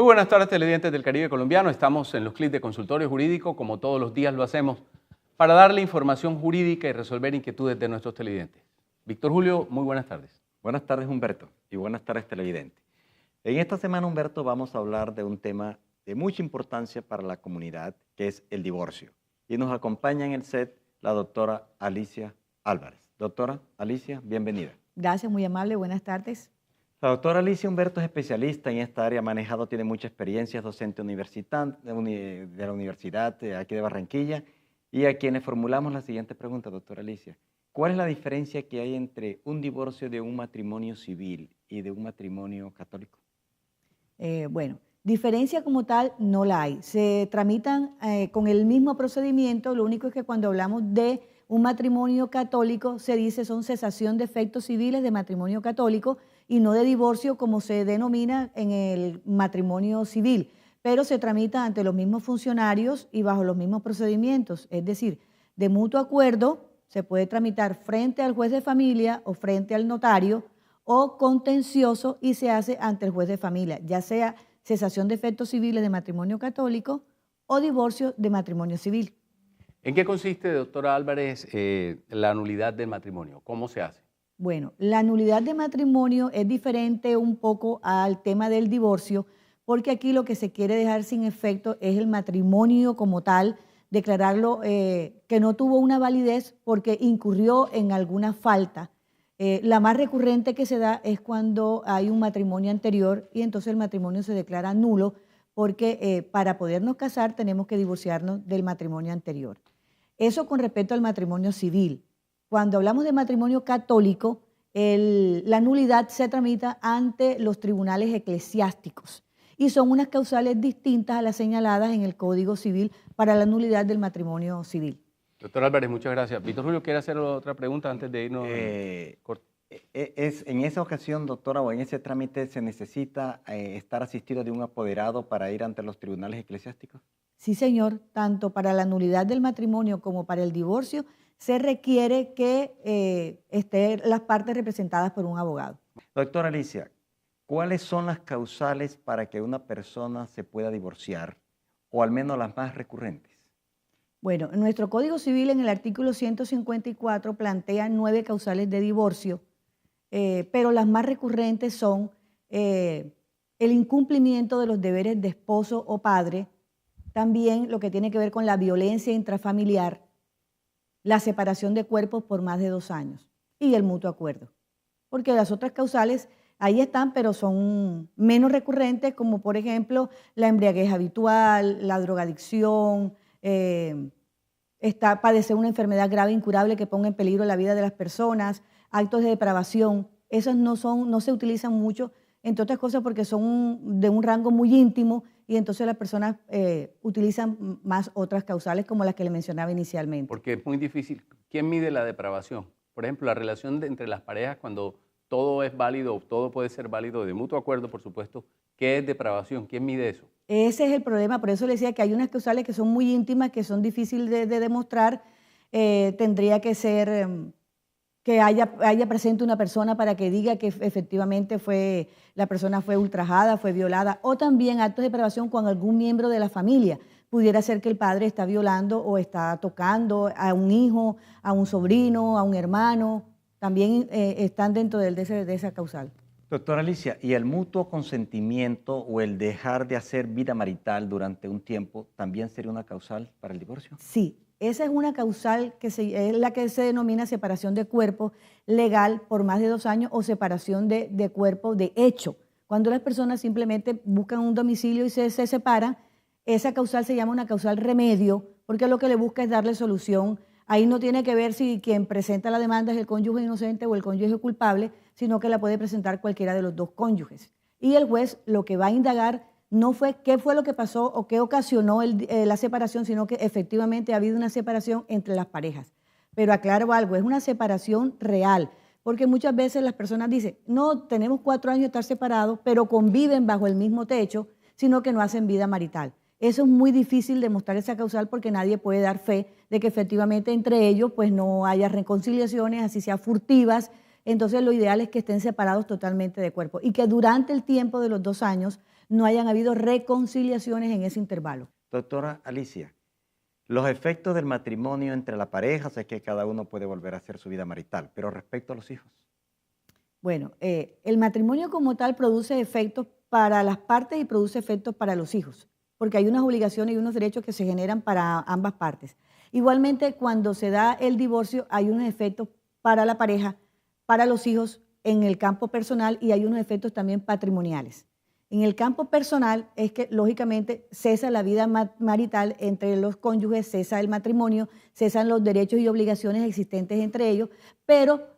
buenas tardes, televidentes del Caribe colombiano. Estamos en los clips de Consultorio Jurídico, como todos los días lo hacemos, para darle información jurídica y resolver inquietudes de nuestros televidentes. Víctor Julio, muy buenas tardes. Buenas tardes, Humberto, y buenas tardes, televidentes. En esta semana, Humberto, vamos a hablar de un tema de mucha importancia para la comunidad, que es el divorcio. Y nos acompaña en el set la doctora Alicia Álvarez. Doctora Alicia, bienvenida. Gracias, muy amable, buenas tardes. La doctora Alicia Humberto es especialista en esta área, tiene mucha experiencia, es docente de la universidad aquí de Barranquilla, y a quienes formulamos la siguiente pregunta, doctora Alicia. ¿Cuál es la diferencia que hay entre un divorcio de un matrimonio civil y de un matrimonio católico? Bueno, diferencia como tal no la hay. Se tramitan con el mismo procedimiento, lo único es que cuando hablamos de un matrimonio católico se dice son cesación de efectos civiles de matrimonio católico y no de divorcio como se denomina en el matrimonio civil, pero se tramita ante los mismos funcionarios y bajo los mismos procedimientos, es decir, de mutuo acuerdo se puede tramitar frente al juez de familia o frente al notario o contencioso y se hace ante el juez de familia, ya sea cesación de efectos civiles de matrimonio católico o divorcio de matrimonio civil. ¿En qué consiste, doctora Álvarez, la nulidad del matrimonio? ¿Cómo se hace? Bueno, la nulidad de matrimonio es diferente un poco al tema del divorcio, porque aquí lo que se quiere dejar sin efecto es el matrimonio como tal, declararlo que no tuvo una validez porque incurrió en alguna falta. La más recurrente que se da es cuando hay un matrimonio anterior y entonces el matrimonio se declara nulo porque para podernos casar tenemos que divorciarnos del matrimonio anterior. Eso con respecto al matrimonio civil. Cuando hablamos de matrimonio católico, la nulidad se tramita ante los tribunales eclesiásticos y son unas causales distintas a las señaladas en el Código Civil para la nulidad del matrimonio civil. Doctor Álvarez, muchas gracias. Víctor Julio, ¿quiere hacer otra pregunta antes de irnos? En esa ocasión, doctora, o en ese trámite, ¿se necesita estar asistido de un apoderado para ir ante los tribunales eclesiásticos? Sí, señor. Tanto para la nulidad del matrimonio como para el divorcio se requiere que estén las partes representadas por un abogado. Doctora Alicia, ¿cuáles son las causales para que una persona se pueda divorciar, o al menos las más recurrentes? Bueno, en nuestro Código Civil, en el artículo 154, plantea 9 causales de divorcio, pero las más recurrentes son el incumplimiento de los deberes de esposo o padre, también lo que tiene que ver con la violencia intrafamiliar, la separación de cuerpos por más de 2 años y el mutuo acuerdo. Porque las otras causales ahí están, pero son menos recurrentes, como por ejemplo la embriaguez habitual, la drogadicción, padecer una enfermedad grave incurable que ponga en peligro la vida de las personas, actos de depravación. Esas no se utilizan mucho, entre otras cosas porque son de un rango muy íntimo y entonces las personas utilizan más otras causales como las que le mencionaba inicialmente. Porque es muy difícil. ¿Quién mide la depravación? Por ejemplo, la relación entre las parejas cuando todo es válido, todo puede ser válido de mutuo acuerdo, por supuesto. ¿Qué es depravación? ¿Quién mide eso? Ese es el problema, por eso le decía que hay unas causales que son muy íntimas, que son difíciles de demostrar. Tendría que ser que haya presente una persona para que diga que efectivamente la persona fue ultrajada, fue violada, o también actos de depravación con algún miembro de la familia. Pudiera ser que el padre está violando o está tocando a un hijo, a un sobrino, a un hermano, también están dentro de esa causal. Doctora Alicia, ¿y el mutuo consentimiento o el dejar de hacer vida marital durante un tiempo también sería una causal para el divorcio? Sí, esa es una causal que es la que se denomina separación de cuerpo legal por más de 2 años o separación de cuerpo de hecho. Cuando las personas simplemente buscan un domicilio y se separan, esa causal se llama una causal remedio porque lo que le busca es darle solución. Ahí no tiene que ver si quien presenta la demanda es el cónyuge inocente o el cónyuge culpable, sino que la puede presentar cualquiera de los 2 cónyuges. Y el juez lo que va a indagar no fue qué fue lo que pasó o qué ocasionó la separación, sino que efectivamente ha habido una separación entre las parejas. Pero aclaro algo, es una separación real, porque muchas veces las personas dicen, no, tenemos 4 años de estar separados, pero conviven bajo el mismo techo, sino que no hacen vida marital. Eso es muy difícil demostrar esa causal porque nadie puede dar fe de que efectivamente entre ellos pues no haya reconciliaciones, así sea furtivas. Entonces lo ideal es que estén separados totalmente de cuerpo y que durante el tiempo de los 2 años no hayan habido reconciliaciones en ese intervalo. Doctora Alicia, los efectos del matrimonio entre la pareja, sé que cada uno puede volver a hacer su vida marital, pero respecto a los hijos. Bueno, el matrimonio como tal produce efectos para las partes y produce efectos para los hijos, porque hay unas obligaciones y unos derechos que se generan para ambas partes. Igualmente, cuando se da el divorcio, hay unos efectos para la pareja, para los hijos en el campo personal y hay unos efectos también patrimoniales. En el campo personal es que, lógicamente, cesa la vida marital entre los cónyuges, cesa el matrimonio, cesan los derechos y obligaciones existentes entre ellos, pero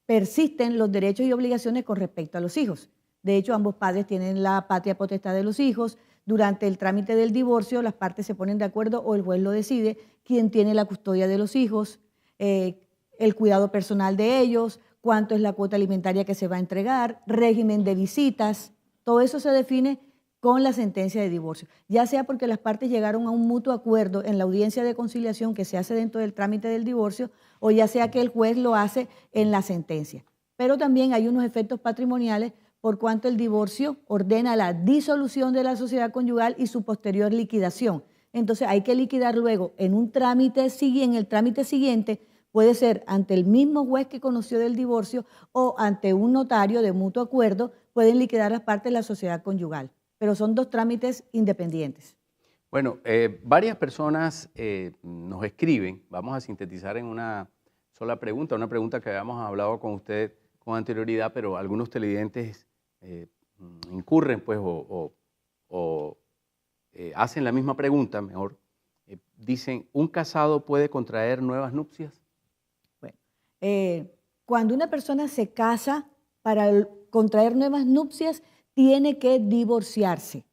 persisten los derechos y obligaciones con respecto a los hijos. De hecho, ambos padres tienen la patria potestad de los hijos. Durante el trámite del divorcio, las partes se ponen de acuerdo o el juez lo decide, quién tiene la custodia de los hijos, el cuidado personal de ellos, cuánto es la cuota alimentaria que se va a entregar, régimen de visitas. Todo eso se define con la sentencia de divorcio, ya sea porque las partes llegaron a un mutuo acuerdo en la audiencia de conciliación que se hace dentro del trámite del divorcio o ya sea que el juez lo hace en la sentencia. Pero también hay unos efectos patrimoniales por cuanto el divorcio ordena la disolución de la sociedad conyugal y su posterior liquidación. Entonces hay que liquidar luego en el trámite siguiente, puede ser ante el mismo juez que conoció del divorcio o ante un notario de mutuo acuerdo, pueden liquidar las partes de la sociedad conyugal. Pero son dos trámites independientes. Bueno, varias personas nos escriben, vamos a sintetizar en una sola pregunta, una pregunta que habíamos hablado con usted con anterioridad, pero algunos televidentes incurren pues o hacen la misma pregunta, mejor. Dicen, ¿un casado puede contraer nuevas nupcias? Bueno, cuando una persona se casa para contraer nuevas nupcias, tiene que divorciarse,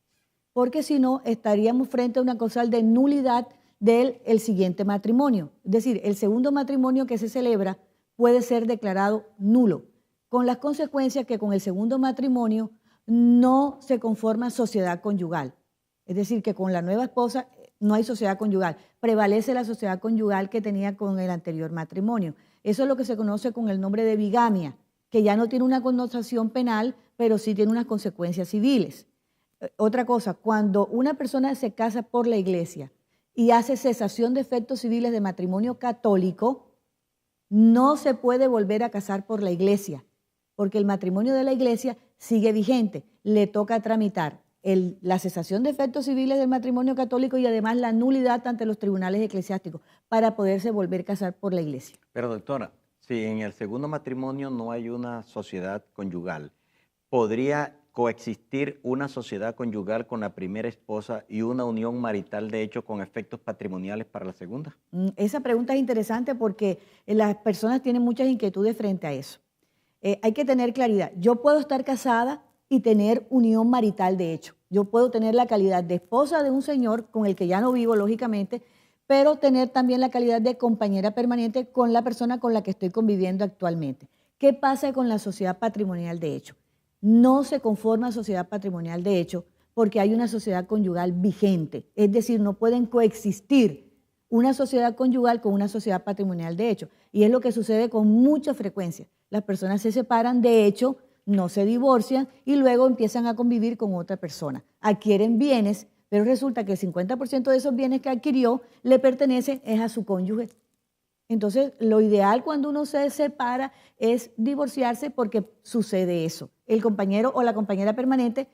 porque si no estaríamos frente a una causal de nulidad del siguiente matrimonio. Es decir, el segundo matrimonio que se celebra puede ser declarado nulo, con las consecuencias que con el segundo matrimonio no se conforma sociedad conyugal. Es decir, que con la nueva esposa no hay sociedad conyugal, prevalece la sociedad conyugal que tenía con el anterior matrimonio. Eso es lo que se conoce con el nombre de bigamia, que ya no tiene una connotación penal, pero sí tiene unas consecuencias civiles. Otra cosa, cuando una persona se casa por la iglesia y hace cesación de efectos civiles de matrimonio católico, no se puede volver a casar por la iglesia, porque el matrimonio de la iglesia sigue vigente. Le toca tramitar la cesación de efectos civiles del matrimonio católico y además la nulidad ante los tribunales eclesiásticos para poderse volver a casar por la iglesia. Pero doctora, si en el segundo matrimonio no hay una sociedad conyugal, ¿podría coexistir una sociedad conyugal con la primera esposa y una unión marital de hecho con efectos patrimoniales para la segunda? Esa pregunta es interesante porque las personas tienen muchas inquietudes frente a eso. Hay que tener claridad. Yo puedo estar casada y tener unión marital de hecho. Yo puedo tener la calidad de esposa de un señor con el que ya no vivo, lógicamente, pero tener también la calidad de compañera permanente con la persona con la que estoy conviviendo actualmente. ¿Qué pasa con la sociedad patrimonial de hecho? No se conforma sociedad patrimonial de hecho porque hay una sociedad conyugal vigente, es decir, no pueden coexistir una sociedad conyugal con una sociedad patrimonial de hecho. Y es lo que sucede con mucha frecuencia. Las personas se separan de hecho, no se divorcian y luego empiezan a convivir con otra persona. Adquieren bienes, pero resulta que el 50% de esos bienes que adquirió le pertenecen es a su cónyuge. Entonces, lo ideal cuando uno se separa es divorciarse porque sucede eso. El compañero o la compañera permanente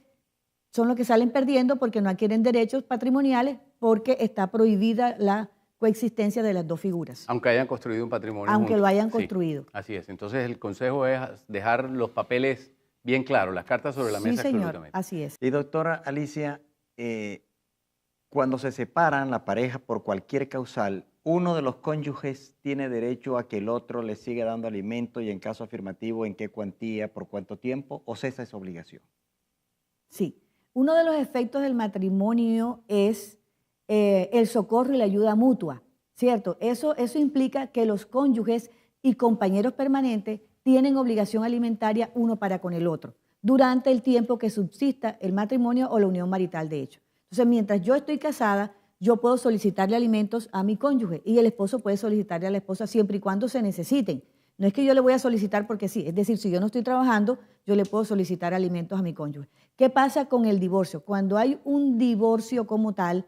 son los que salen perdiendo porque no adquieren derechos patrimoniales porque está prohibida la coexistencia de las dos figuras. Aunque hayan construido un patrimonio Aunque juntos. lo hayan construido. Sí, así es. Entonces, el consejo es dejar los papeles bien claros, las cartas sobre la mesa. Sí, señor, absolutamente. así es. Y doctora Alicia, cuando se separan la pareja por cualquier causal, uno de los cónyuges tiene derecho a que el otro le siga dando alimento y en caso afirmativo, ¿en qué cuantía, por cuánto tiempo o cesa esa obligación? Sí. Uno de los efectos del matrimonio es el socorro y la ayuda mutua, ¿cierto? Eso implica que los cónyuges y compañeros permanentes tienen obligación alimentaria uno para con el otro durante el tiempo que subsista el matrimonio o la unión marital de hecho. Entonces, mientras yo estoy casada, yo puedo solicitarle alimentos a mi cónyuge y el esposo puede solicitarle a la esposa siempre y cuando se necesiten. No es que yo le voy a solicitar porque sí, es decir, si yo no estoy trabajando, yo le puedo solicitar alimentos a mi cónyuge. ¿Qué pasa con el divorcio? Cuando hay un divorcio como tal,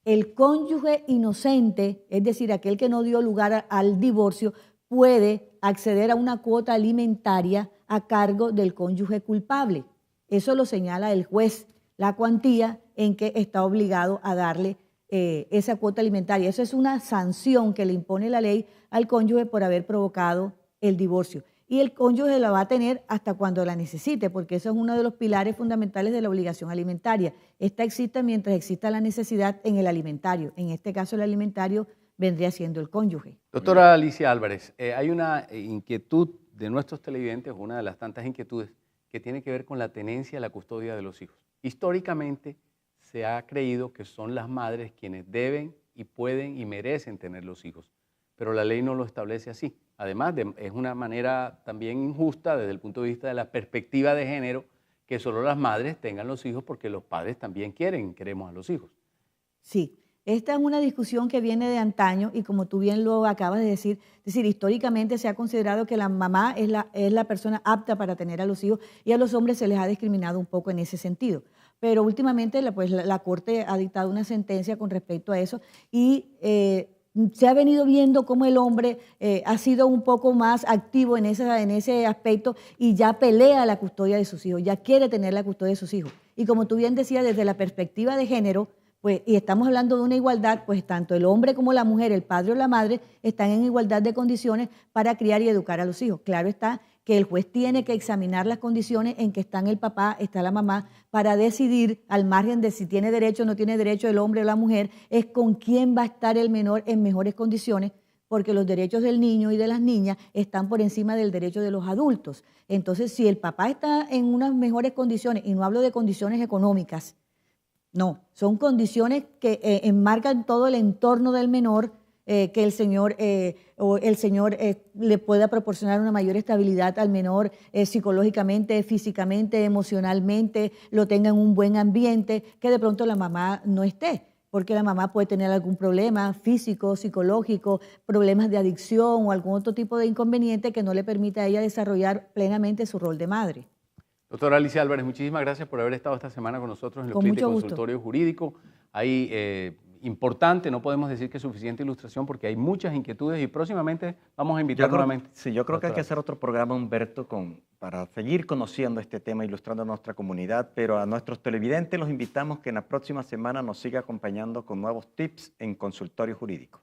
el cónyuge inocente, es decir, aquel que no dio lugar al divorcio, puede acceder a una cuota alimentaria a cargo del cónyuge culpable. Eso lo señala el juez, la cuantía en que está obligado a darle esa cuota alimentaria. Eso es una sanción que le impone la ley al cónyuge por haber provocado el divorcio. Y el cónyuge la va a tener hasta cuando la necesite, porque eso es uno de los pilares fundamentales de la obligación alimentaria. Esta existe mientras exista la necesidad en el alimentario. En este caso, el alimentario vendría siendo el cónyuge. Doctora Alicia Álvarez, hay una inquietud de nuestros televidentes, una de las tantas inquietudes, que tiene que ver con la tenencia y la custodia de los hijos. Históricamente se ha creído que son las madres quienes deben y pueden y merecen tener los hijos, pero la ley no lo establece así. Además, es una manera también injusta desde el punto de vista de la perspectiva de género que solo las madres tengan los hijos porque los padres también queremos a los hijos. Sí, esta es una discusión que viene de antaño y como tú bien lo acabas de decir, es decir, históricamente se ha considerado que la mamá es la persona apta para tener a los hijos y a los hombres se les ha discriminado un poco en ese sentido. Pero últimamente la Corte ha dictado una sentencia con respecto a eso y se ha venido viendo cómo el hombre ha sido un poco más activo en ese aspecto y ya pelea la custodia de sus hijos, ya quiere tener la custodia de sus hijos. Y como tú bien decías, desde la perspectiva de género, pues, y estamos hablando de una igualdad, pues tanto el hombre como la mujer, el padre o la madre, están en igualdad de condiciones para criar y educar a los hijos. Claro está que el juez tiene que examinar las condiciones en que están el papá, está la mamá, para decidir, al margen de si tiene derecho o no tiene derecho el hombre o la mujer, es con quién va a estar el menor en mejores condiciones, porque los derechos del niño y de las niñas están por encima del derecho de los adultos. Entonces, si el papá está en unas mejores condiciones, y no hablo de condiciones económicas, no, son condiciones que enmarcan todo el entorno del menor, que el señor le pueda proporcionar una mayor estabilidad al menor psicológicamente, físicamente, emocionalmente, lo tenga en un buen ambiente, que de pronto la mamá no esté, porque la mamá puede tener algún problema físico, psicológico, problemas de adicción o algún otro tipo de inconveniente que no le permita a ella desarrollar plenamente su rol de madre. Doctora Alicia Álvarez, muchísimas gracias por haber estado esta semana con nosotros en los clips de Consultorio Jurídico. Hay importante, no podemos decir que es suficiente ilustración porque hay muchas inquietudes y próximamente vamos a invitar nuevamente. Sí, yo creo que hay que hacer otro programa, Humberto, para seguir conociendo este tema, ilustrando a nuestra comunidad, pero a nuestros televidentes los invitamos que en la próxima semana nos siga acompañando con nuevos tips en Consultorio Jurídico.